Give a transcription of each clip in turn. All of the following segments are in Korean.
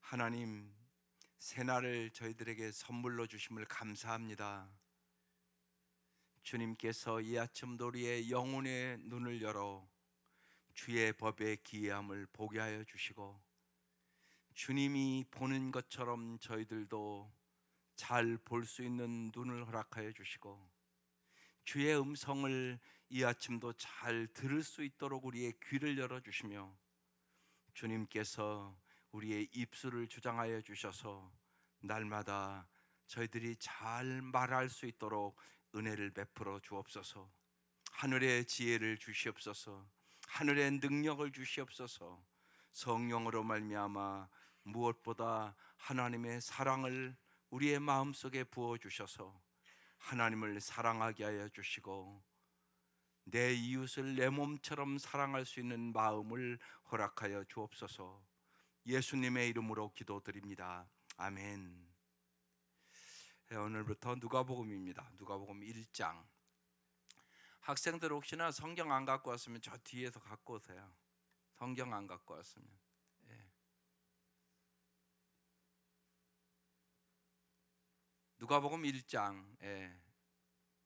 하나님, 새날을 저희들에게 선물로 주심을 감사합니다. 주님께서 이 아침도 우리의 영혼의 눈을 열어 주의 법의 기이함을 보게 하여 주시고, 주님이 보는 것처럼 저희들도 잘 볼 수 있는 눈을 허락하여 주시고, 주의 음성을 이 아침도 잘 들을 수 있도록 우리의 귀를 열어주시며, 주님께서 우리의 입술을 주장하여 주셔서 날마다 저희들이 잘 말할 수 있도록 은혜를 베풀어 주옵소서. 하늘의 지혜를 주시옵소서. 하늘의 능력을 주시옵소서. 성령으로 말미암아 무엇보다 하나님의 사랑을 우리의 마음속에 부어 주셔서 하나님을 사랑하게 하여 주시고, 내 이웃을 내 몸처럼 사랑할 수 있는 마음을 허락하여 주옵소서. 예수님의 이름으로 기도드립니다. 아멘. 오늘부터 누가복음입니다. 누가복음 1장. 학생들 혹시나 성경 안 갖고 왔으면 저 뒤에서 갖고 오세요. 성경 안 갖고 왔으면. 누가복음 1장.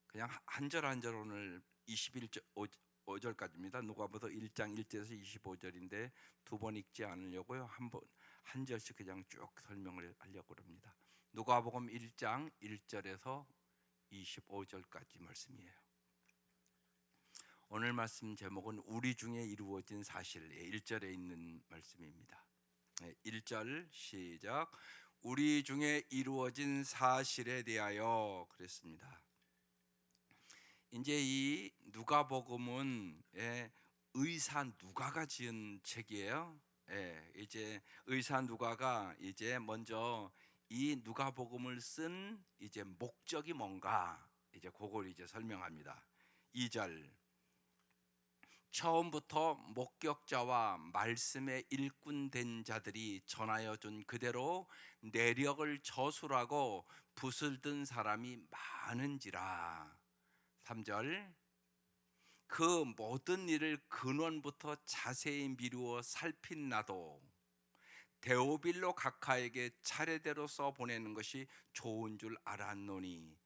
그냥 한 절 한 절 오늘 21절까지입니다. 누가복음 1장 1절에서 25절인데 두 번 읽지 않으려고요. 한 절씩 그냥 쭉 설명을 하려고 합니다. 누가복음 1장 1절에서 25절까지 말씀이에요. 오늘 말씀 제목은 우리 중에 이루어진 사실, 1절에 있는 말씀입니다. 1절 시작. 우리 중에 이루어진 사실에 대하여 그랬습니다. 이제 이 누가복음은 의사 누가가 지은 책이에요. 이제 의사 누가가 이제 먼저 이 누가복음을 쓴 이제 목적이 뭔가 이제 그걸 이제 설명합니다. 2절. 처음부터 목격자와 말씀에 일꾼된 자들이 전하여 준 그대로 내력을 저술하고 붓을 든 사람이 많은지라. 3절. 그 모든 일을 근원부터 자세히 미루어 살핀 나도 데오빌로 각하에게 차례대로 써보내는 것이 좋은 줄 알았노니.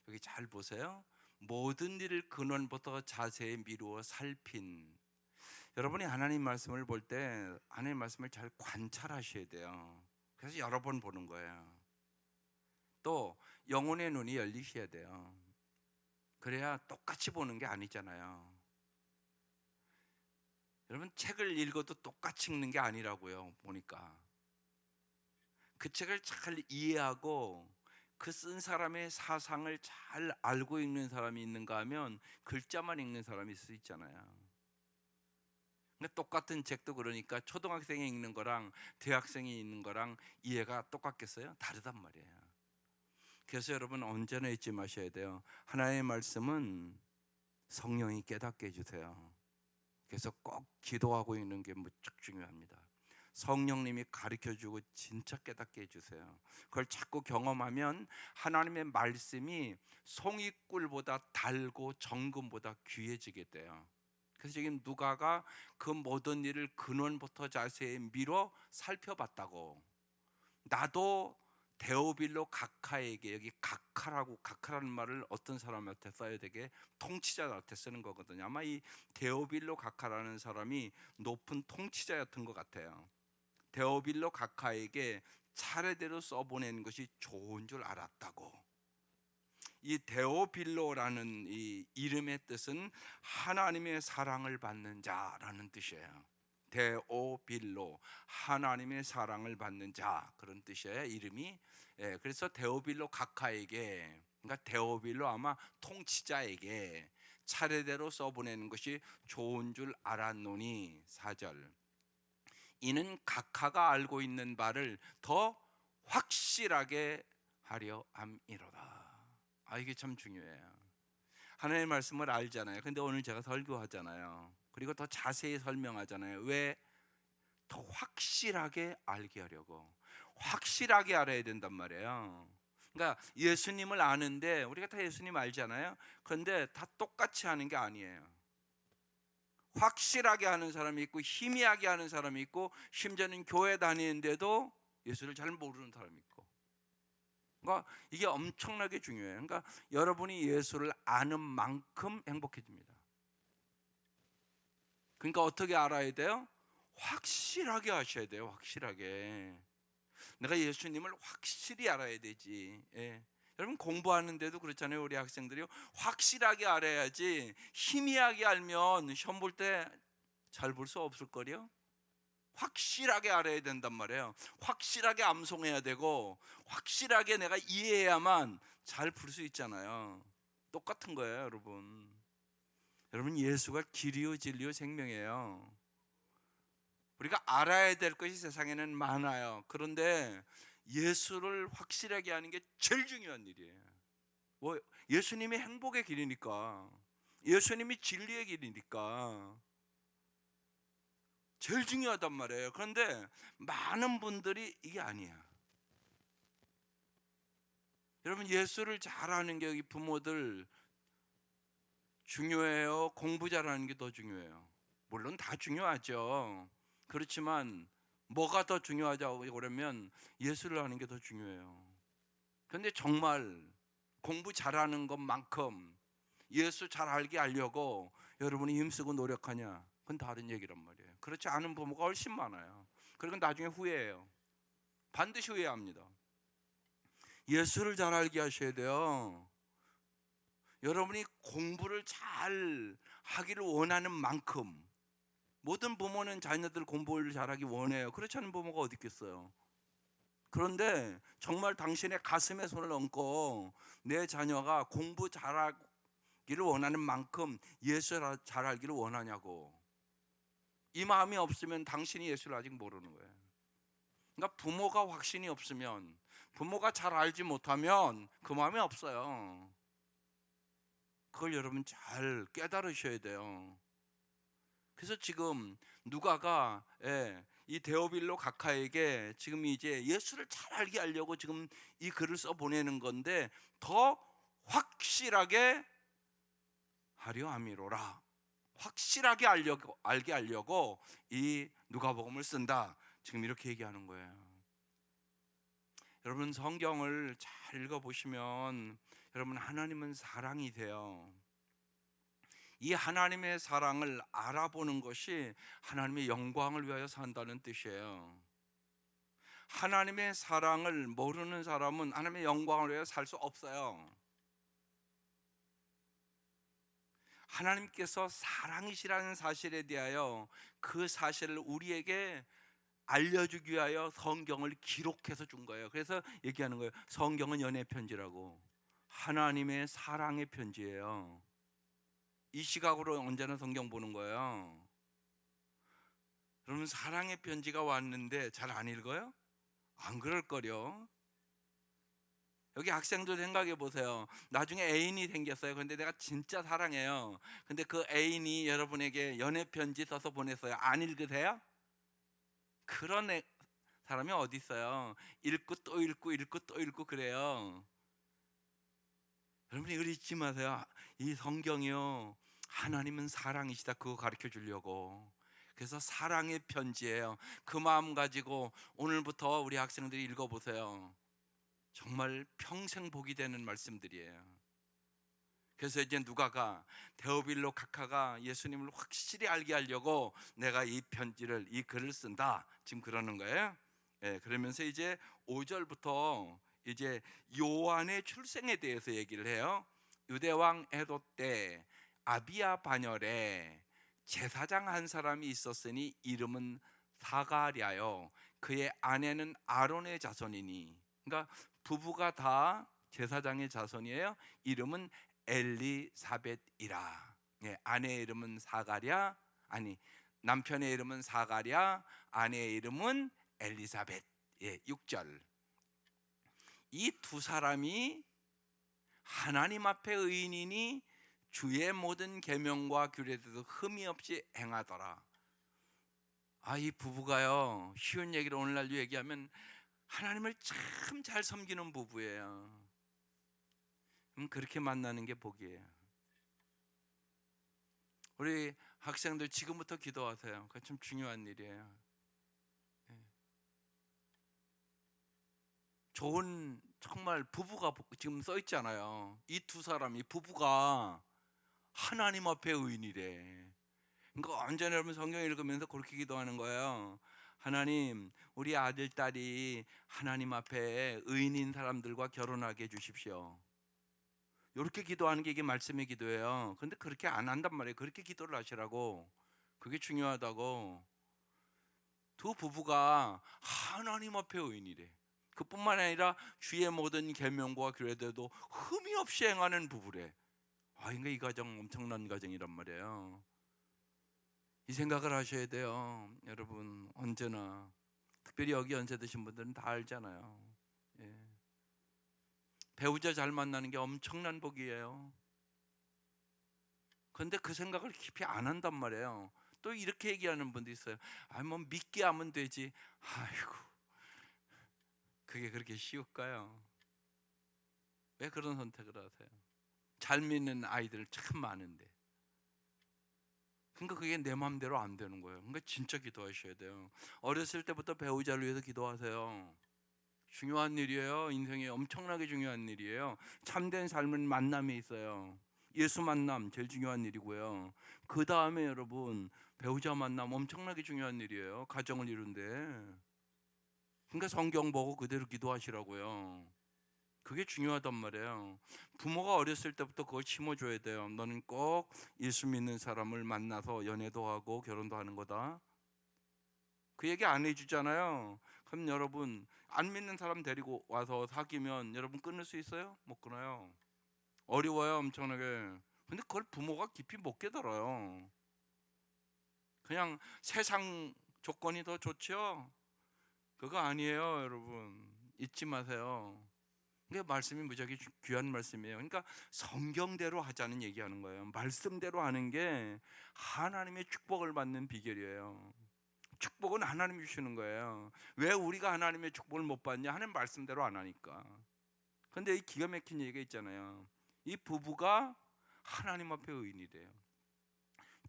여기 잘 보세요. 모든 일을 근원부터 자세히 미루어 살핀. 여러분이 하나님 말씀을 볼 때 하나님 말씀을 잘 관찰하셔야 돼요. 그래서 여러 번 보는 거예요. 또 영혼의 눈이 열리셔야 돼요. 그래야 똑같이 보는 게 아니잖아요. 여러분, 책을 읽어도 똑같이 읽는 게 아니라고요. 보니까 그 책을 잘 이해하고 그 쓴 사람의 사상을 잘 알고 읽는 사람이 있는가 하면 글자만 읽는 사람이 있을 수 있잖아요. 근데 똑같은 책도 그러니까 초등학생이 읽는 거랑 대학생이 읽는 거랑 이해가 똑같겠어요? 다르단 말이에요. 그래서 여러분 언제나 잊지 마셔야 돼요. 하나님의 말씀은 성령이 깨닫게 해주세요. 그래서 꼭 기도하고 있는 게 무척 중요합니다. 성령님이 가르쳐주고 진짜 깨닫게 해주세요. 그걸 자꾸 경험하면 하나님의 말씀이 송이꿀보다 달고 정금보다 귀해지게 돼요. 그래서 지금 누가가 그 모든 일을 근원부터 자세히 미뤄 살펴봤다고. 나도 데오빌로 각하에게, 여기 각하라는 말을 어떤 사람한테 써야 되게 통치자한테 쓰는 거거든요. 아마 이 데오빌로 각하라는 사람이 높은 통치자였던 것 같아요. 데오빌로 각하에게 차례대로 써보내는 것이 좋은 줄 알았다고. 이 데오빌로라는 이 이름의 뜻은 하나님의 사랑을 받는 자라는 뜻이에요. 데오빌로, 하나님의 사랑을 받는 자, 그런 뜻이에요, 이름이. 그래서 데오빌로 각하에게, 그러니까 데오빌로 아마 통치자에게 차례대로 써보내는 것이 좋은 줄 알았노니. 4절. 이는 각하가 알고 있는 바를 더 확실하게 하려 함이로다. 이게 참 중요해요. 하나님의 말씀을 알잖아요. 근데 오늘 제가 설교하잖아요. 그리고 더 자세히 설명하잖아요. 왜? 더 확실하게 알게 하려고. 확실하게 알아야 된단 말이에요. 그러니까 예수님을 아는데 우리가 다 예수님 알잖아요. 그런데 다 똑같이 하는 게 아니에요. 확실하게 하는 사람이 있고 희미하게 하는 사람이 있고 심지어는 교회 다니는데도 예수를 잘 모르는 사람이 있고. 그러니까 이게 엄청나게 중요해요. 그러니까 여러분이 예수를 아는 만큼 행복해집니다. 그러니까 어떻게 알아야 돼요? 확실하게 아셔야 돼요. 확실하게. 내가 예수님을 확실히 알아야 되지. 예. 여러분 공부하는데도 그렇잖아요. 우리 학생들이 확실하게 알아야지. 희미하게 알면 시험 볼 때 잘 볼 수 없을 거요. 확실하게 알아야 된단 말이에요. 확실하게 암송해야 되고 확실하게 내가 이해해야만 잘 풀 수 있잖아요. 똑같은 거예요, 여러분. 여러분 예수가 길이요 진리요 생명이에요. 우리가 알아야 될 것이 세상에는 많아요. 그런데 예수를 확실하게 하는 게 제일 중요한 일이에요. 뭐 예수님이 행복의 길이니까, 예수님이 진리의 길이니까 제일 중요하단 말이에요. 그런데 많은 분들이 이게 아니야. 여러분 예수를 잘하는 게 여기 부모들 중요해요? 공부 잘하는 게 더 중요해요? 물론 다 중요하죠. 그렇지만 뭐가 더 중요하냐고 그러면 예수를 하는 게 더 중요해요. 그런데 정말 공부 잘하는 것만큼 예수 잘 알게 하려고 여러분이 힘쓰고 노력하냐? 그건 다른 얘기란 말이에요. 그렇지 않은 부모가 훨씬 많아요. 그리고 나중에 후회해요. 반드시 후회합니다. 예수를 잘 알게 하셔야 돼요. 여러분이 공부를 잘 하기를 원하는 만큼, 모든 부모는 자녀들 공부를 잘하기 원해요. 그렇지 않은 부모가 어디 있겠어요. 그런데 정말 당신의 가슴에 손을 얹고 내 자녀가 공부 잘하기를 원하는 만큼 예수를 잘 알기를 원하냐고. 이 마음이 없으면 당신이 예수를 아직 모르는 거예요. 그러니까 부모가 확신이 없으면, 부모가 잘 알지 못하면 그 마음이 없어요. 그걸 여러분 잘 깨달으셔야 돼요. 그래서 지금 누가가 이 데오빌로 각하에게 지금 이제 예수를 잘 알게 하려고 지금 이 글을 써 보내는 건데, 더 확실하게 하려 함이로라. 확실하게 알게 하려고 이 누가복음을 쓴다. 지금 이렇게 얘기하는 거예요. 여러분 성경을 잘 읽어보시면 여러분 하나님은 사랑이세요. 이 하나님의 사랑을 알아보는 것이 하나님의 영광을 위하여 산다는 뜻이에요. 하나님의 사랑을 모르는 사람은 하나님의 영광을 위하여 살 수 없어요. 하나님께서 사랑이시라는 사실에 대하여 그 사실을 우리에게 알려주기 위하여 성경을 기록해서 준 거예요. 그래서 얘기하는 거예요. 성경은 연애 편지라고. 하나님의 사랑의 편지예요. 이 시각으로 언제나 성경 보는 거예요. 여러분 사랑의 편지가 왔는데 잘 안 읽어요? 안 그럴 거요. 여기 학생들 생각해 보세요. 나중에 애인이 생겼어요. 근데 내가 진짜 사랑해요. 근데 그 애인이 여러분에게 연애 편지 써서 보냈어요. 안 읽으세요? 그런 사람이 어디 있어요? 읽고 또 읽고 읽고 또 읽고 그래요. 여러분 이걸 잊지 마세요. 이 성경이요, 하나님은 사랑이시다 그거 가르쳐 주려고. 그래서 사랑의 편지예요. 그 마음 가지고 오늘부터 우리 학생들이 읽어보세요. 정말 평생 복이 되는 말씀들이에요. 그래서 이제 누가가 데오빌로 각하가 예수님을 확실히 알게 하려고 내가 이 편지를, 이 글을 쓴다 지금 그러는 거예요. 그러면서 이제 5절부터 이제 요한의 출생에 대해서 얘기를 해요. 유대왕 헤롯 때 아비야 반열에 제사장 한 사람이 있었으니 이름은 사가랴요. 그의 아내는 아론의 자손이니. 그러니까 부부가 다 제사장의 자손이에요. 이름은 엘리사벳이라. 아내의 이름은 사가랴, 아니 남편의 이름은 사가랴, 아내의 이름은 엘리사벳. 6절. 이 두 사람이 하나님 앞에 의인이니 주의 모든 계명과 규례에도 흠이 없이 행하더라. 이 부부가요, 쉬운 얘기를 오늘날로 얘기하면 하나님을 참 잘 섬기는 부부예요. 그렇게 만나는 게 복이에요. 우리 학생들 지금부터 기도하세요. 그거 참 중요한 일이에요. 좋은 정말 부부가 지금 써 있잖아요. 이 두 사람이 부부가 하나님 앞에 의인이래. 그러니까 완전히 여러분 성경 읽으면서 그렇게 기도하는 거예요. 하나님, 우리 아들 딸이 하나님 앞에 의인인 사람들과 결혼하게 해 주십시오. 이렇게 기도하는 게 이게 말씀의 기도예요. 근데 그렇게 안 한단 말이에요. 그렇게 기도를 하시라고. 그게 중요하다고. 두 부부가 하나님 앞에 의인이래. 그뿐만 아니라 주의 모든 계명과 규례대로 흠이 없이 행하는 부부래. 그러니까 이 가정 엄청난 가정이란 말이에요. 이 생각을 하셔야 돼요. 여러분, 언제나 특별히 여기 연세 드신 분들은 다 알잖아요. 예. 배우자 잘 만나는 게 엄청난 복이에요. 그런데 그 생각을 깊이 안 한단 말이에요. 또 이렇게 얘기하는 분도 있어요. 뭐 믿게 하면 되지. 아이고, 그게 그렇게 쉬울까요? 왜 그런 선택을 하세요? 잘 믿는 아이들 참 많은데. 그러니까 그게 내 마음대로 안 되는 거예요. 그러니까 진짜 기도하셔야 돼요. 어렸을 때부터 배우자를 위해서 기도하세요. 중요한 일이에요. 인생에 엄청나게 중요한 일이에요. 참된 삶은 만남에 있어요. 예수 만남 제일 중요한 일이고요. 그 다음에 여러분 배우자 만남 엄청나게 중요한 일이에요. 가정을 이룬데. 그러니까 성경 보고 그대로 기도하시라고요. 그게 중요하단 말이에요. 부모가 어렸을 때부터 그걸 심어줘야 돼요. 너는 꼭 예수 믿는 사람을 만나서 연애도 하고 결혼도 하는 거다. 그 얘기 안 해주잖아요. 그럼 여러분 안 믿는 사람 데리고 와서 사귀면 여러분 끊을 수 있어요? 못 끊어요. 어려워요, 엄청나게. 근데 그걸 부모가 깊이 못 깨달아요. 그냥 세상 조건이 더 좋죠? 그거 아니에요, 여러분. 잊지 마세요. 이게 말씀이 무지하게 귀한 말씀이에요. 그러니까 성경대로 하자는 얘기하는 거예요. 말씀대로 하는 게 하나님의 축복을 받는 비결이에요. 축복은 하나님이 주시는 거예요. 왜 우리가 하나님의 축복을 못 받냐? 하는 말씀대로 안 하니까. 근데 이 기가 막힌 얘기가 있잖아요. 이 부부가 하나님 앞에 의인이래요.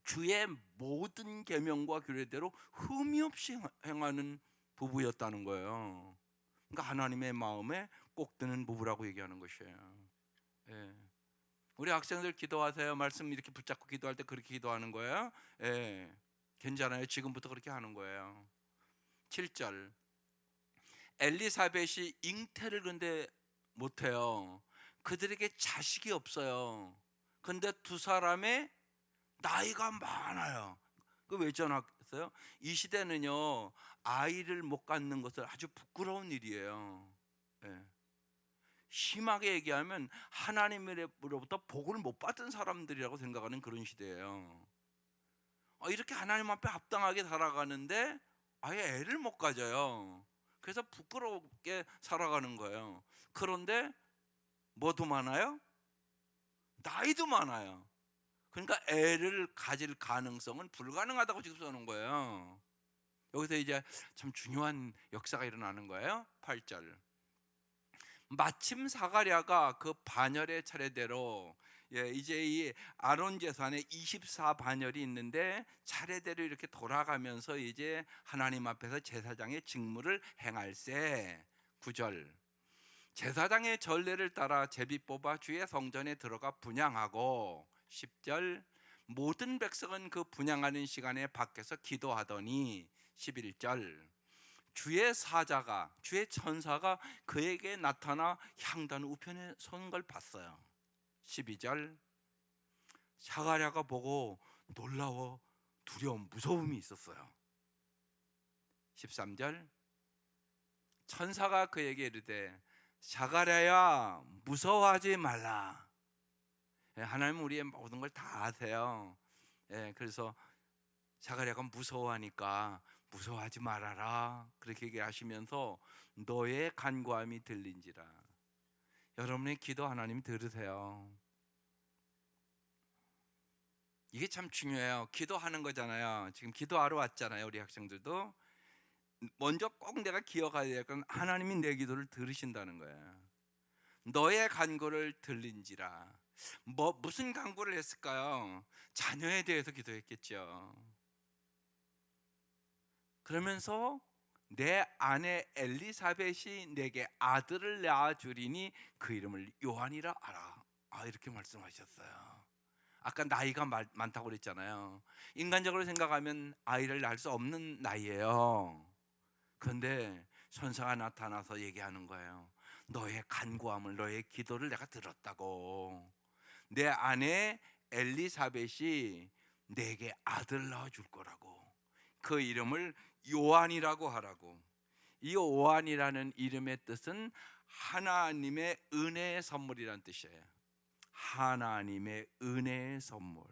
주의 모든 계명과 규례대로 흠이 없이 행하는 부부였다는 거예요. 그러니까 하나님의 마음에 꼭 드는 부부라고 얘기하는 것이에요. 예. 우리 학생들 기도하세요. 말씀 이렇게 붙잡고 기도할 때 그렇게 기도하는 거예요. 예. 괜찮아요. 지금부터 그렇게 하는 거예요. 7절. 엘리사벳이 잉태를 근데 못해요. 그들에게 자식이 없어요. 근데 두 사람의 나이가 많아요. 그 왜 전화했어요? 이 시대는요 아이를 못 갖는 것을 아주 부끄러운 일이에요. 예. 심하게 얘기하면 하나님으로부터 복을 못 받은 사람들이라고 생각하는 그런 시대예요. 이렇게 하나님 앞에 합당하게 살아가는데 아예 애를 못 가져요. 그래서 부끄럽게 살아가는 거예요. 그런데 뭐도 많아요? 나이도 많아요. 그러니까 애를 가질 가능성은 불가능하다고 지금 써놓은 거예요. 여기서 이제 참 중요한 역사가 일어나는 거예요. 8절. 마침 사가랴가 그 반열의 차례대로 이제 이 아론 제사에 24반열이 있는데 차례대로 이렇게 돌아가면서 이제 하나님 앞에서 제사장의 직무를 행할세. 9절. 제사장의 전례를 따라 제비 뽑아 주의 성전에 들어가 분향하고 10절. 모든 백성은 그 분향하는 시간에 밖에서 기도하더니 11절. 주의 사자가 주의 천사가 그에게 나타나 향단 우편에 서는 걸 봤어요. 12절. 사가랴가 보고 놀라워 두려움 무서움이 있었어요. 13절. 천사가 그에게 이르되 사가랴야 무서워하지 말라. 하나님은 우리의 모든 걸 다 아세요. 그래서 사가랴가 무서워하니까 무서워하지 말아라 그렇게 얘기하시면서 너의 간구함이 들린지라. 여러분의 기도 하나님 들으세요. 이게 참 중요해요. 기도하는 거잖아요. 지금 기도하러 왔잖아요. 우리 학생들도 먼저 꼭 내가 기억해야 될 건 하나님이 내 기도를 들으신다는 거예요. 너의 간구를 들린지라. 무슨 간구를 했을까요? 자녀에 대해서 기도했겠죠. 그러면서 내 아내 엘리사벳이 내게 아들을 낳아 주리니 그 이름을 요한이라 하라. 이렇게 말씀하셨어요. 아까 나이가 많다고 그랬잖아요. 인간적으로 생각하면 아이를 낳을 수 없는 나이예요. 그런데 천사가 나타나서 얘기하는 거예요. 너의 간구함을, 너의 기도를 내가 들었다고. 내 아내 엘리사벳이 내게 아들 낳아 줄 거라고. 그 이름을 요한이라고 하라고. 이 요한이라는 이름의 뜻은 하나님의 은혜의 선물이란 뜻이에요. 하나님의 은혜의 선물.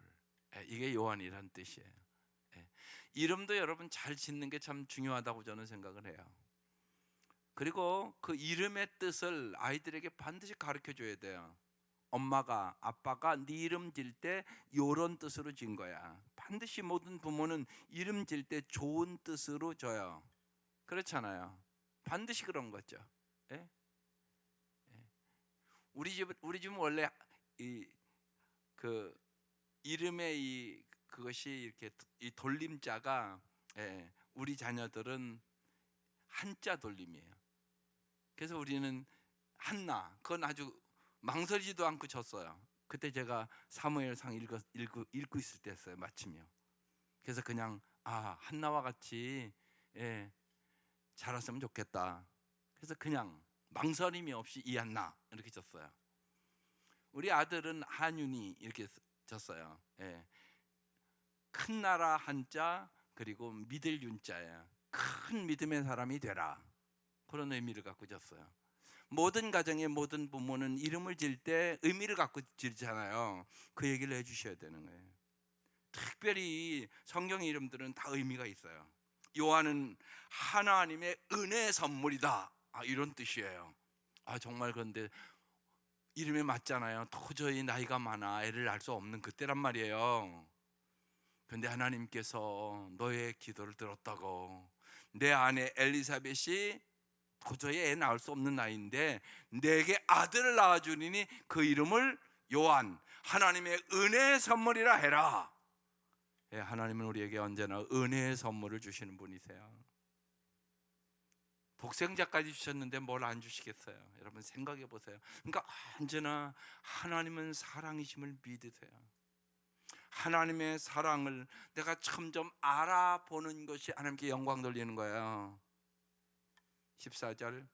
이게 요한이란 뜻이에요. 이름도 여러분 잘 짓는 게 참 중요하다고 저는 생각을 해요. 그리고 그 이름의 뜻을 아이들에게 반드시 가르쳐 줘야 돼요. 엄마가 아빠가 네 이름 질 때 요런 뜻으로 진 거야. 반드시 모든 부모는 이름 질 때 좋은 뜻으로 줘요. 그렇잖아요. 반드시 그런 거죠. 예? 우리 집은 원래 이 그 이름의 이 그것이 이렇게 이 돌림자가, 우리 자녀들은 한자 돌림이에요. 그래서 우리는 한나, 그건 아주 망설이지도 않고 쳤어요. 그때 제가 사무엘상 읽고 있을 때였어요. 마침요. 그래서 그냥 한나와 같이 자랐으면 좋겠다. 그래서 그냥 망설임이 없이 이한나 이렇게 쳤어요. 우리 아들은 한윤이 이렇게 쳤어요. 큰 나라 한자 그리고 믿을 윤자예요. 큰 믿음의 사람이 되라. 그런 의미를 갖고 졌어요. 모든 가정의 모든 부모는 이름을 질 때 의미를 갖고 지잖아요. 그 얘기를 해주셔야 되는 거예요. 특별히 성경 이름들은 다 의미가 있어요. 요한은 하나님의 은혜의 선물이다, 이런 뜻이에요. 정말 그런데 이름에 맞잖아요. 도저히 나이가 많아 애를 낳을 수 없는 그때란 말이에요. 그런데 하나님께서 너의 기도를 들었다고. 내 아내 엘리사벳이 도저히 애 낳을 수 없는 나이인데 내게 아들을 낳아주리니 그 이름을 요한, 하나님의 은혜의 선물이라 해라. 하나님은 우리에게 언제나 은혜의 선물을 주시는 분이세요. 독생자까지 주셨는데 뭘 안 주시겠어요? 여러분 생각해 보세요. 그러니까 언제나 하나님은 사랑이심을 믿으세요. 하나님의 사랑을 내가 점점 알아보는 것이 하나님께 영광 돌리는 거예요. 14절,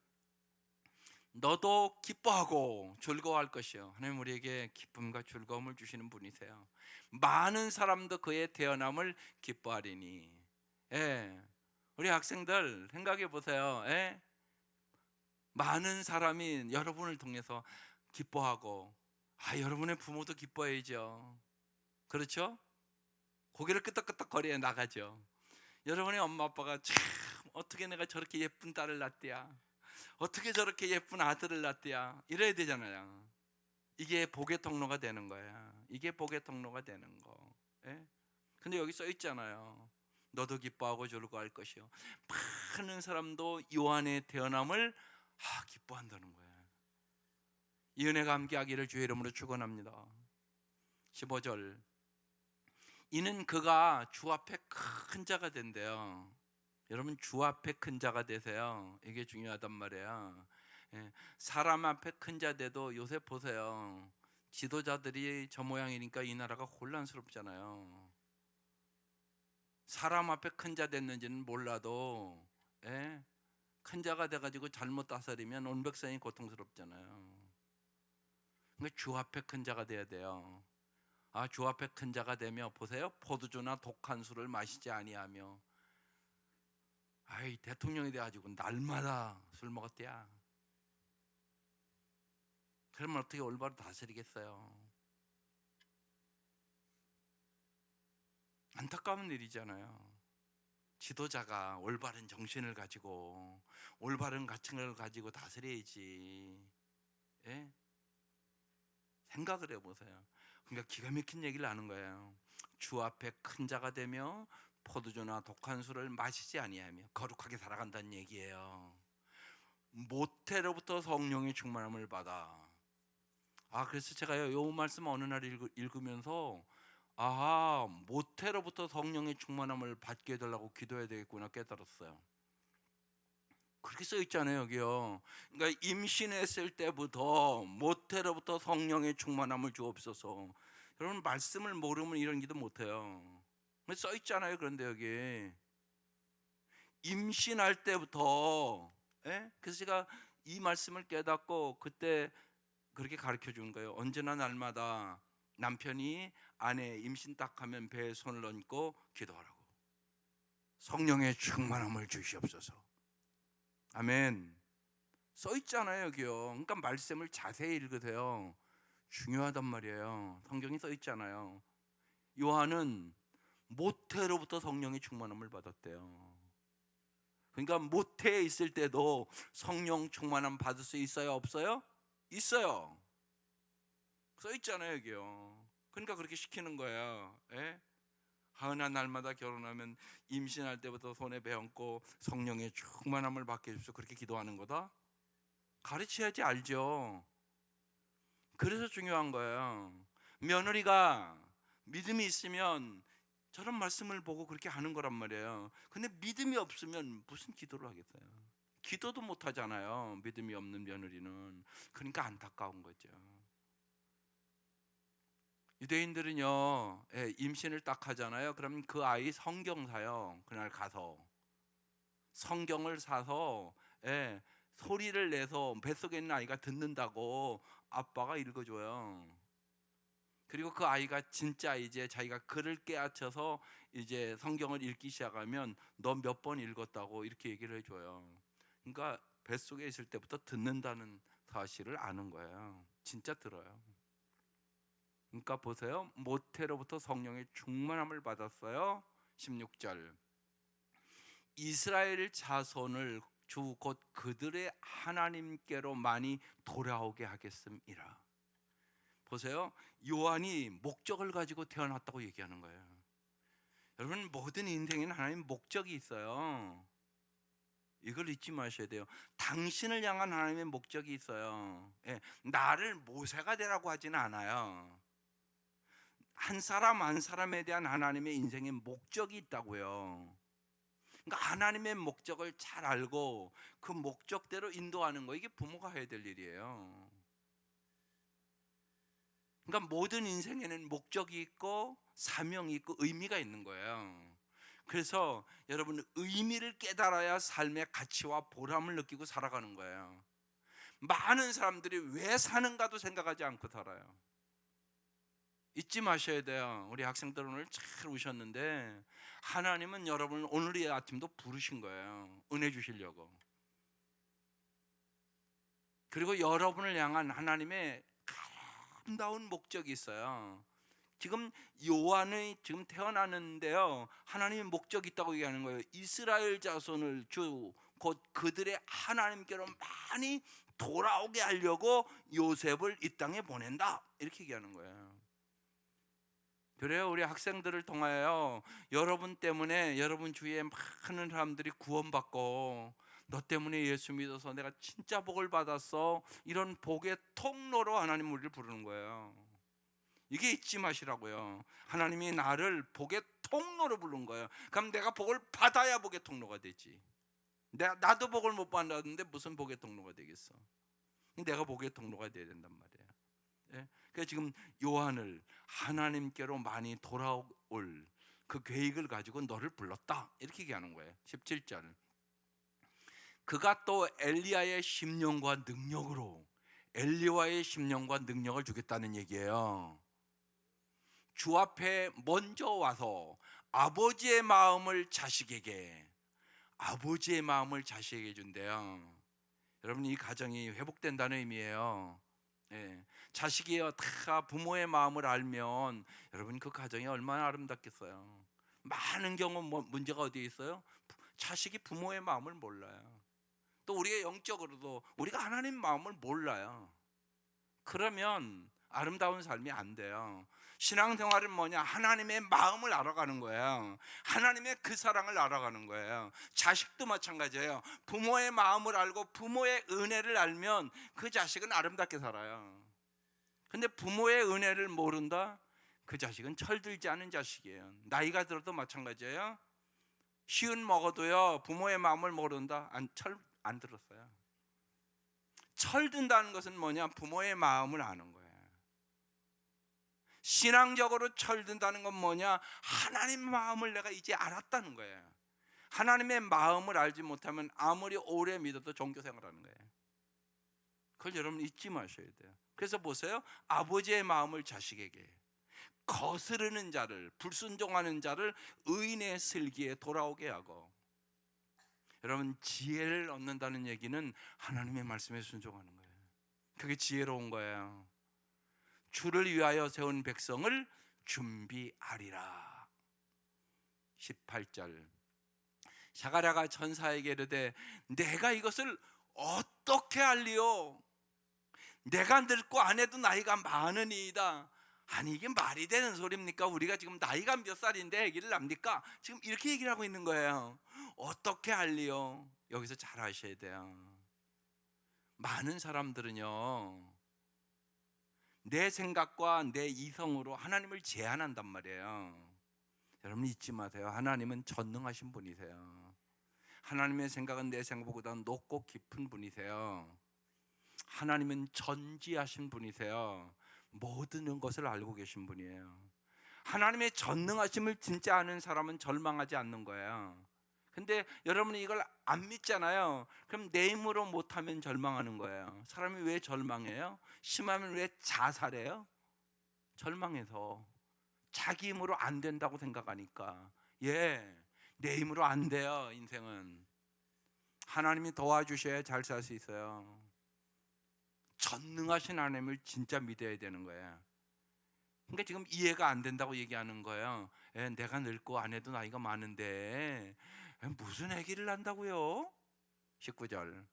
너도 기뻐하고 즐거워할 것이요. 하나님 우리에게 기쁨과 즐거움을 주시는 분이세요. 많은 사람도 그의 태어남을 기뻐하리니. 우리 학생들 생각해 보세요. 많은 사람이 여러분을 통해서 기뻐하고, 여러분의 부모도 기뻐해야죠. 그렇죠? 고개를 끄덕끄덕 거리에 나가죠. 여러분의 엄마 아빠가 참 어떻게 내가 저렇게 예쁜 딸을 낳대야, 어떻게 저렇게 예쁜 아들을 낳대야, 이래야 되잖아요. 이게 복의 통로가 되는 거야. 이게 복의 통로가 되는 거. 근데 여기 써 있잖아요. 너도 기뻐하고 즐거워할 것이요. 많은 사람도 요한의 태어남을 기뻐한다는 거예요. 이 은혜가 함께하기를 주의 이름으로 축원합니다. 15절, 이는 그가 주 앞에 큰 자가 된대요. 여러분 주 앞에 큰 자가 되세요. 이게 중요하단 말이에요. 사람 앞에 큰 자 돼도 요새 보세요. 지도자들이 저 모양이니까 이 나라가 혼란스럽잖아요. 사람 앞에 큰 자 됐는지는 몰라도 큰 자가 돼가지고 잘못 다스리면 온 백성이 고통스럽잖아요. 그러니까 주 앞에 큰 자가 돼야 돼요. 주 앞에 큰 자가 되며 보세요. 포도주나 독한 술을 마시지 아니하며. 대통령이 돼가지고 날마다 술 먹었대야. 그러면 어떻게 올바로 다스리겠어요? 안타까운 일이잖아요. 지도자가 올바른 정신을 가지고 올바른 가치를 가지고 다스려야지. 생각을 해보세요. 그러니까 기가 막힌 얘기를 하는 거예요. 주 앞에 큰 자가 되며 포도주나 독한 술을 마시지 아니하며 거룩하게 살아간다는 얘기예요. 모태로부터 성령의 충만함을 받아. 그래서 제가 요 말씀 어느 날 읽으면서 모태로부터 성령의 충만함을 받게 해달라고 기도해야 되겠구나 깨달았어요. 그렇게 써 있잖아요, 여기요. 그러니까 임신했을 때부터 모태로부터 성령의 충만함을 주옵소서. 여러분 말씀을 모르면 이런 기도 못 해요. 써 있잖아요. 그런데 여기 임신할 때부터, 예? 그래서 제가 이 말씀을 깨닫고 그때 그렇게 가르쳐 주는 거예요. 언제나 날마다 남편이 아내 임신 딱 하면 배에 손을 얹고 기도하라고. 성령의 충만함을 주시옵소서. 아멘. 써 있잖아요, 여기요. 그러니까 말씀을 자세히 읽으세요. 중요하단 말이에요. 성경이 써 있잖아요. 요한은 모태로부터 성령의 충만함을 받았대요. 그러니까 모태에 있을 때도 성령 충만함 받을 수 있어요, 없어요? 있어요. 써 있잖아요, 여기요. 그러니까 그렇게 시키는 거예요. 예? 하은아 날마다 결혼하면 임신할 때부터 손에 배얹고 성령의 충만함을 받게 해주십시오. 그렇게 기도하는 거다. 가르쳐야지 알죠. 그래서 중요한 거예요. 며느리가 믿음이 있으면 저런 말씀을 보고 그렇게 하는 거란 말이에요. 근데 믿음이 없으면 무슨 기도를 하겠어요? 기도도 못 하잖아요. 믿음이 없는 며느리는. 그러니까 안타까운 거죠. 유대인들은요, 임신을 딱 하잖아요. 그러면 그 아이 성경 사요. 그날 가서 성경을 사서, 소리를 내서 뱃속에 있는 아이가 듣는다고 아빠가 읽어줘요. 그리고 그 아이가 진짜 이제 자기가 글을 깨우쳐서 이제 성경을 읽기 시작하면 너 몇 번 읽었다고 이렇게 얘기를 해줘요. 그러니까 뱃속에 있을 때부터 듣는다는 사실을 아는 거예요. 진짜 들어요. 그러니까 보세요. 모태로부터 성령의 충만함을 받았어요. 16절. 이스라엘 자손을 주 곧 그들의 하나님께로 많이 돌아오게 하겠음이라. 보세요. 요한이 목적을 가지고 태어났다고 얘기하는 거예요. 여러분 모든 인생에는 하나님 목적이 있어요. 이걸 잊지 마셔야 돼요. 당신을 향한 하나님의 목적이 있어요. 나를 모세가 되라고 하지는 않아요. 한 사람 한 사람에 대한 하나님의 인생의 목적이 있다고요. 그러니까 하나님의 목적을 잘 알고 그 목적대로 인도하는 거, 이게 부모가 해야 될 일이에요. 그러니까 모든 인생에는 목적이 있고 사명이 있고 의미가 있는 거예요. 그래서 여러분 의미를 깨달아야 삶의 가치와 보람을 느끼고 살아가는 거예요. 많은 사람들이 왜 사는가도 생각하지 않고 살아요. 잊지 마셔야 돼요. 우리 학생들 오늘 잘 오셨는데 하나님은 여러분을 오늘 아침도 부르신 거예요. 은혜 주시려고. 그리고 여러분을 향한 하나님의 아름다운 목적이 있어요. 지금 요한이 지금 태어나는데요, 하나님의 목적이 있다고 얘기하는 거예요. 이스라엘 자손을 주 곧 그들의 하나님께로 많이 돌아오게 하려고 요셉을 이 땅에 보낸다, 이렇게 얘기하는 거예요. 그래요. 우리 학생들을 통하여 여러분 때문에 여러분 주위에 많은 사람들이 구원받고 너 때문에 예수 믿어서 내가 진짜 복을 받았어, 이런 복의 통로로 하나님 우리를 부르는 거예요. 이게 잊지 마시라고요. 하나님이 나를 복의 통로로 부른 거예요. 그럼 내가 복을 받아야 복의 통로가 되지. 나도 복을 못 받았는데 무슨 복의 통로가 되겠어? 내가 복의 통로가 돼야 된단 말이에요. 그래서 지금 요한을 하나님께로 많이 돌아올 그 계획을 가지고 너를 불렀다, 이렇게 얘기하는 거예요. 17절. 그가 또 엘리야의 심령과 능력으로 엘리야의 심령과 능력을 주겠다는 얘기예요. 주 앞에 먼저 와서 아버지의 마음을 자식에게 준대요. 여러분 이 가정이 회복된다는 의미예요. 자식이요 다 부모의 마음을 알면 여러분 그 가정이 얼마나 아름답겠어요. 많은 경우 문제가 어디에 있어요? 자식이 부모의 마음을 몰라요. 또 우리가 영적으로도 우리가 하나님 마음을 몰라요. 그러면 아름다운 삶이 안 돼요. 신앙생활은 뭐냐? 하나님의 마음을 알아가는 거예요. 하나님의 그 사랑을 알아가는 거예요. 자식도 마찬가지예요. 부모의 마음을 알고 부모의 은혜를 알면 그 자식은 아름답게 살아요. 근데 부모의 은혜를 모른다? 그 자식은 철들지 않은 자식이에요. 나이가 들어도 마찬가지예요. 쉬운 먹어도요 부모의 마음을 모른다? 안 들었어요. 철든다는 것은 뭐냐? 부모의 마음을 아는 거예요. 신앙적으로 철든다는 건 뭐냐? 하나님의 마음을 내가 이제 알았다는 거예요. 하나님의 마음을 알지 못하면 아무리 오래 믿어도 종교 생활하는 거예요. 그걸 여러분 잊지 마셔야 돼요. 그래서 보세요. 아버지의 마음을 자식에게, 거스르는 자를, 불순종하는 자를 의인의 슬기에 돌아오게 하고. 여러분, 지혜를 얻는다는 얘기는 하나님의 말씀에 순종하는 거예요. 그게 지혜로운 거예요. 주를 위하여 세운 백성을 준비하리라. 18절, 사가랴가 천사에게 이르되 내가 이것을 어떻게 알리요? 내가 늙고 아내도 나이가 많으니이다. 아니, 이게 말이 되는 소리입니까? 우리가 지금 나이가 몇 살인데 아기를 낳습니까? 지금 이렇게 얘기를 하고 있는 거예요. 어떻게 알리요? 여기서 잘 아셔야 돼요. 많은 사람들은요, 내 생각과 내 이성으로 하나님을 제한한단 말이에요. 여러분 잊지 마세요. 하나님은 전능하신 분이세요. 하나님의 생각은 내 생각보다 높고 깊은 분이세요. 하나님은 전지하신 분이세요. 모든 것을 알고 계신 분이에요. 하나님의 전능하심을 진짜 아는 사람은 절망하지 않는 거예요. 근데 여러분이 이걸 안 믿잖아요. 그럼 내 힘으로 못하면 절망하는 거예요. 사람이 왜 절망해요? 심하면 왜 자살해요? 절망해서. 자기 힘으로 안 된다고 생각하니까. 내 힘으로 안 돼요. 인생은 하나님이 도와주셔야 잘 살 수 있어요. 전능하신 하나님을 진짜 믿어야 되는 거예요. 그러니까 지금 이해가 안 된다고 얘기하는 거예요. 내가 늙고 아내도 나이가 많은데 무슨 아기를 낳는다고요? 19절,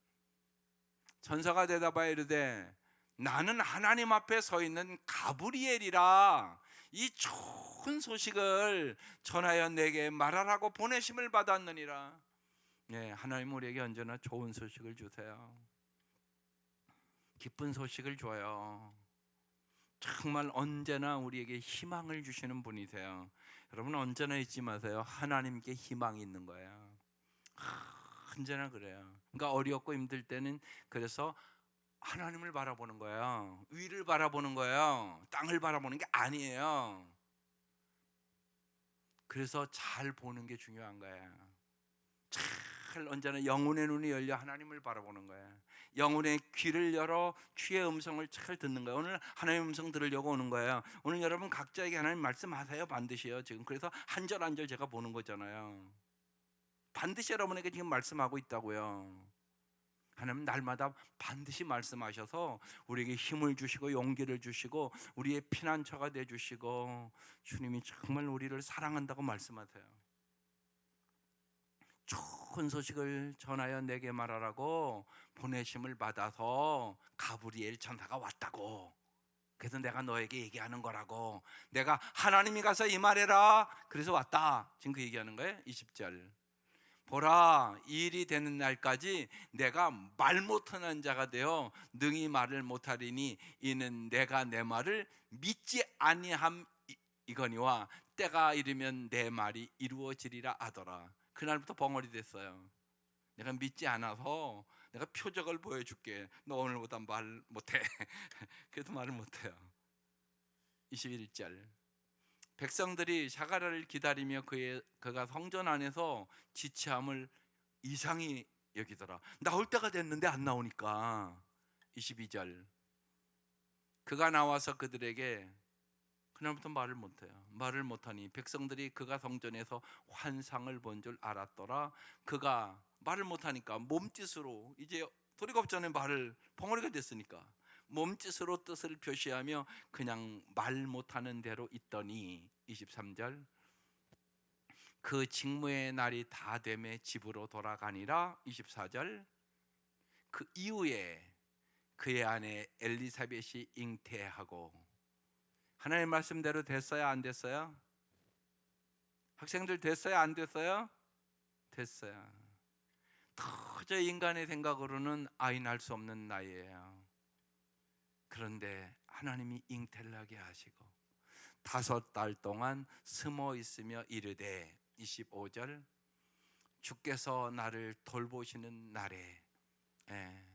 천사가 대답하여 이르되 나는 하나님 앞에 서 있는 가브리엘이라 이 좋은 소식을 전하여 내게 말하라고 보내심을 받았느니라. 하나님 우리에게 언제나 좋은 소식을 주세요. 기쁜 소식을 줘요. 정말 언제나 우리에게 희망을 주시는 분이세요. 여러분 언제나 잊지 마세요. 하나님께 희망이 있는 거예요. 언제나 그래요. 그러니까 어렵고 힘들 때는 그래서 하나님을 바라보는 거예요. 위를 바라보는 거예요. 땅을 바라보는 게 아니에요. 그래서 잘 보는 게 중요한 거예요. 잘 언제나 영혼의 눈이 열려 하나님을 바라보는 거예요. 영혼의 귀를 열어 주의 음성을 잘 듣는 거예요. 오늘 하나님의 음성 들으려고 오는 거예요. 오늘 여러분 각자에게 하나님 말씀하세요. 반드시요. 지금 그래서 한 절 한 절 제가 보는 거잖아요. 반드시 여러분에게 지금 말씀하고 있다고요. 하나님 날마다 반드시 말씀하셔서 우리에게 힘을 주시고 용기를 주시고 우리의 피난처가 되어주시고 주님이 정말 우리를 사랑한다고 말씀하세요. 좋은 소식을 전하여 내게 말하라고 보내심을 받아서 가브리엘 천사가 왔다고. 그래서 내가 너에게 얘기하는 거라고. 내가 하나님이 가서 이 말해라 그래서 왔다. 지금 그 얘기하는 거예요. 20절, 보라 이 일이 되는 날까지 내가 말 못하는 자가 되어 능히 말을 못하리니 이는 내가 내 말을 믿지 아니함이거니와 때가 이르면 내 말이 이루어지리라 하더라. 그날부터 벙어리 됐어요. 내가 믿지 않아서 내가 표적을 보여줄게. 너 오늘보다 말 못해. 그래도 말을 못해요. 21절, 백성들이 사가랴를 기다리며 그가 성전 안에서 지체함을 이상히 여기더라. 나올 때가 됐는데 안 나오니까. 22절, 그가 나와서 그들에게 그날부터 말을 못해요. 말을 못하니 백성들이 그가 성전에서 환상을 본 줄 알았더라. 그가 말을 못하니까 몸짓으로 이제 도리가 없잖아요. 말을 벙어리가 됐으니까 몸짓으로 뜻을 표시하며 그냥 말 못하는 대로 있더니 23절, 그 직무의 날이 다 되매 집으로 돌아가니라. 24절, 그 이후에 그의 아내 엘리사벳이 잉태하고. 하나님의 말씀대로 됐어요? 안 됐어요? 학생들 됐어요? 안 됐어요? 됐어요. 도저히 인간의 생각으로는 아이 낳을 수 없는 나이예요. 그런데 하나님이 잉태를 하게 하시고 5달 동안 숨어 있으며 이르되 25절, 주께서 나를 돌보시는 날에 예.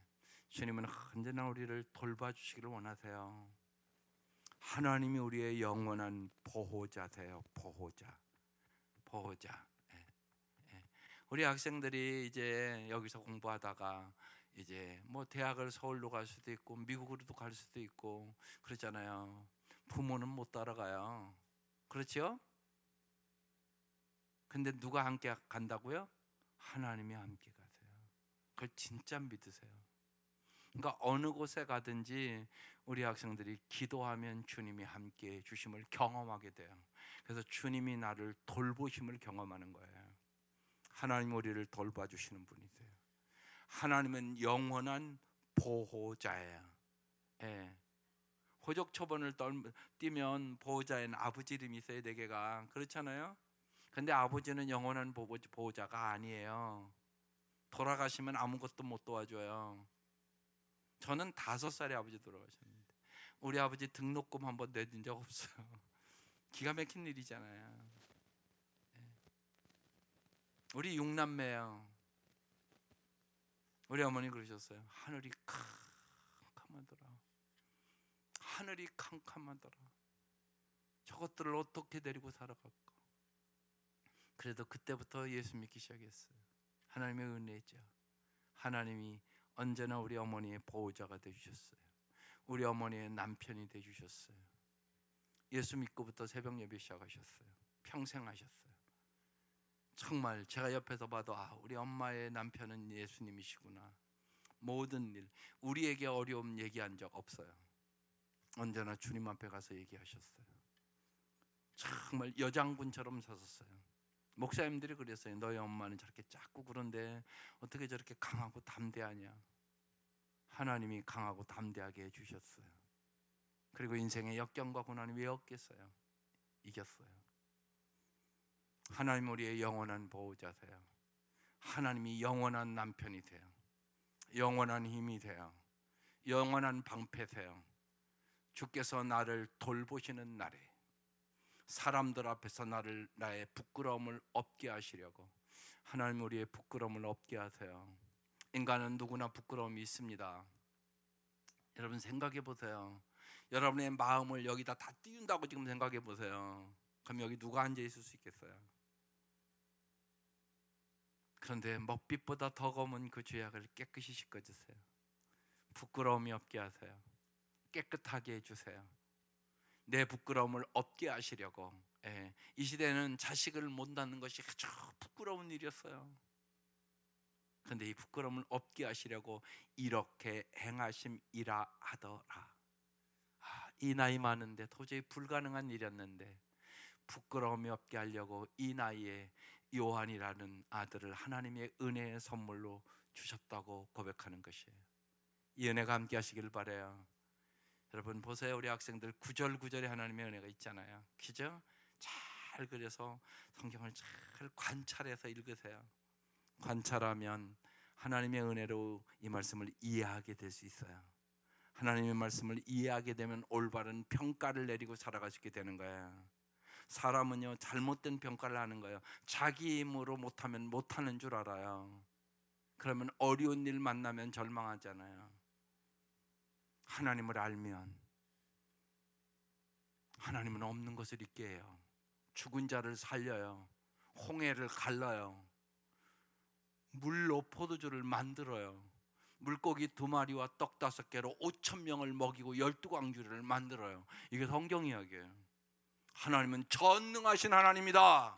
주님은 언제나 우리를 돌봐주시기를 원하세요. 하나님이 우리의 영원한 보호자세요. 보호자. 예, 예. 우리 학생들이 이제 여기서 공부하다가 이제 뭐 대학을 서울로 갈 수도 있고 미국으로도 갈 수도 있고 그러잖아요. 부모는 못 따라가요. 그렇죠? 근데 누가 함께 간다고요? 하나님이 함께 가세요. 그걸 진짜 믿으세요. 그러니까 어느 곳에 가든지 우리 학생들이 기도하면 주님이 함께 해 주심을 경험하게 돼요. 그래서 주님이 나를 돌보심을 경험하는 거예요. 하나님 우리를 돌봐주시는 분이세요. 하나님은 영원한 보호자예요. 예. 호적 초본을 띄면 보호자에는 아버지 이름이 있어요. 네 개가. 그렇잖아요. 근데 아버지는 영원한 보호자가 아니에요. 돌아가시면 아무것도 못 도와줘요. 저는 5살에 아버지 돌아가셨는데 우리 아버지 등록금 한번 내준 적 없어요. 기가 막힌 일이잖아요. 우리 6남매예요. 우리 어머니 그러셨어요. 하늘이 캄캄하더라. 하늘이 캄캄하더라. 저것들을 어떻게 데리고 살아갈까. 그래도 그때부터 예수 믿기 시작했어요. 하나님의 은혜죠. 하나님이 언제나 우리 어머니의 보호자가 되주셨어요. 우리 어머니의 남편이 되주셨어요. 예수 믿고부터 새벽 예배 시작하셨어요. 평생 하셨어요. 정말 제가 옆에서 봐도 우리 엄마의 남편은 예수님이시구나. 모든 일, 우리에게 어려움 얘기한 적 없어요. 언제나 주님 앞에 가서 얘기하셨어요. 정말 여장군처럼 서셨어요. 목사님들이 그랬어요. 너희 엄마는 저렇게 작고 그런데 어떻게 저렇게 강하고 담대하냐. 하나님이 강하고 담대하게 해주셨어요. 그리고 인생의 역경과 고난이 왜 없겠어요? 이겼어요. 하나님 우리의 영원한 보호자세요. 하나님이 영원한 남편이세요. 영원한 힘이 돼요. 영원한 방패세요. 주께서 나를 돌보시는 날에 사람들 앞에서 나의 부끄러움을 없게 하시려고 하나님 우리의 부끄러움을 없게 하세요. 인간은 누구나 부끄러움이 있습니다. 여러분 생각해 보세요. 여러분의 마음을 여기다 다 띄운다고 지금 생각해 보세요. 그럼 여기 누가 앉아 있을 수 있겠어요? 그런데 먹빛보다 더 검은 그 죄악을 깨끗이 씻어주세요. 부끄러움이 없게 하세요. 깨끗하게 해주세요. 내 부끄러움을 없게 하시려고. 이 시대는 자식을 못 낳는 것이 아주 부끄러운 일이었어요. 그런데 이 부끄러움을 없게 하시려고 이렇게 행하심이라 하더라. 이 나이 많은데 도저히 불가능한 일이었는데 부끄러움이 없게 하려고 이 나이에 요한이라는 아들을 하나님의 은혜의 선물로 주셨다고 고백하는 것이에요. 이 은혜가 함께 하시길 바라요. 여러분 보세요. 우리 학생들 구절구절에 하나님의 은혜가 있잖아요. 그죠? 잘 그려서 성경을 잘 관찰해서 읽으세요. 관찰하면 하나님의 은혜로 이 말씀을 이해하게 될 수 있어요. 하나님의 말씀을 이해하게 되면 올바른 평가를 내리고 살아갈 수 있게 되는 거예요. 사람은요 잘못된 평가를 하는 거예요. 자기 힘으로 못하면 못하는 줄 알아요. 그러면 어려운 일 만나면 절망하잖아요. 하나님을 알면 하나님은 없는 것을 있게 해요. 죽은 자를 살려요. 홍해를 갈라요. 물로 포도주를 만들어요. 물고기 2마리와 떡 5개로 5,000명을 먹이고 12광주를 만들어요. 이게 성경 이야기예요. 하나님은 전능하신 하나님이다.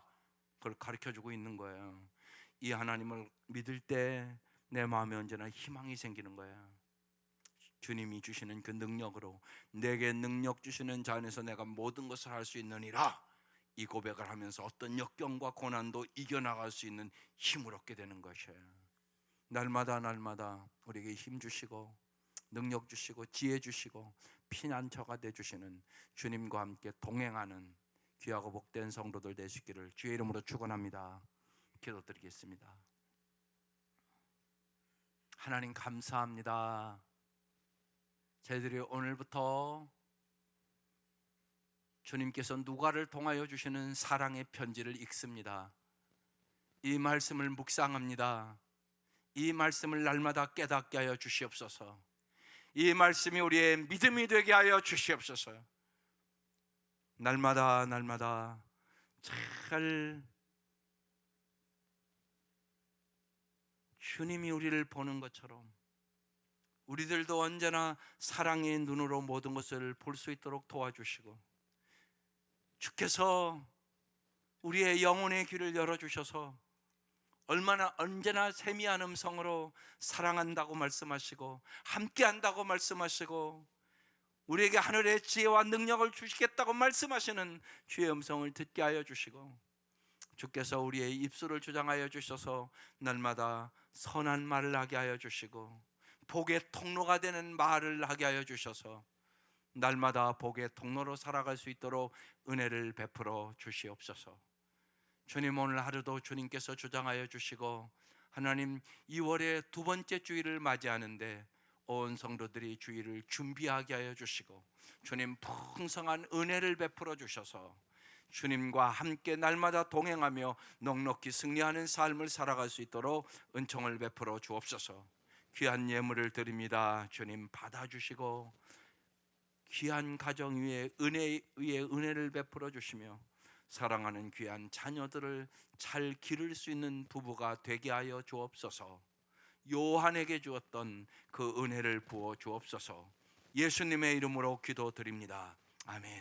그걸 가르쳐주고 있는 거예요. 이 하나님을 믿을 때 내 마음에 언제나 희망이 생기는 거예요. 주님이 주시는 그 능력으로 내게 능력 주시는 자 안에서 내가 모든 것을 할 수 있느니라. 이 고백을 하면서 어떤 역경과 고난도 이겨나갈 수 있는 힘을 얻게 되는 것이에요. 날마다 우리에게 힘 주시고 능력 주시고 지혜 주시고 피난처가 되주시는 주님과 함께 동행하는 귀하고 복된 성도들 되시기를 주의 이름으로 축원합니다. 기도드리겠습니다. 하나님 감사합니다. 저희들이 오늘부터 주님께서 누가를 통하여 주시는 사랑의 편지를 읽습니다. 이 말씀을 묵상합니다. 이 말씀을 날마다 깨닫게 하여 주시옵소서. 이 말씀이 우리의 믿음이 되게 하여 주시옵소서. 날마다 날마다 잘 주님이 우리를 보는 것처럼 우리들도 언제나 사랑의 눈으로 모든 것을 볼 수 있도록 도와주시고, 주께서 우리의 영혼의 귀를 열어주셔서 얼마나 언제나 세미한 음성으로 사랑한다고 말씀하시고 함께한다고 말씀하시고 우리에게 하늘의 지혜와 능력을 주시겠다고 말씀하시는 주의 음성을 듣게 하여 주시고, 주께서 우리의 입술을 주장하여 주셔서 날마다 선한 말을 하게 하여 주시고 복의 통로가 되는 말을 하게 하여 주셔서 날마다 복의 통로로 살아갈 수 있도록 은혜를 베풀어 주시옵소서. 주님, 오늘 하루도 주님께서 주장하여 주시고, 하나님 2월의 두 번째 주일을 맞이하는데 온 성도들이 주일을 준비하게 하여 주시고 주님 풍성한 은혜를 베풀어 주셔서 주님과 함께 날마다 동행하며 넉넉히 승리하는 삶을 살아갈 수 있도록 은총을 베풀어 주옵소서. 귀한 예물을 드립니다. 주님 받아주시고 귀한 가정 위에 은혜를 베풀어 주시며 사랑하는 귀한 자녀들을 잘 기를 수 있는 부부가 되게 하여 주옵소서. 요한에게 주었던 그 은혜를 부어 주옵소서. 예수님의 이름으로 기도드립니다. 아멘.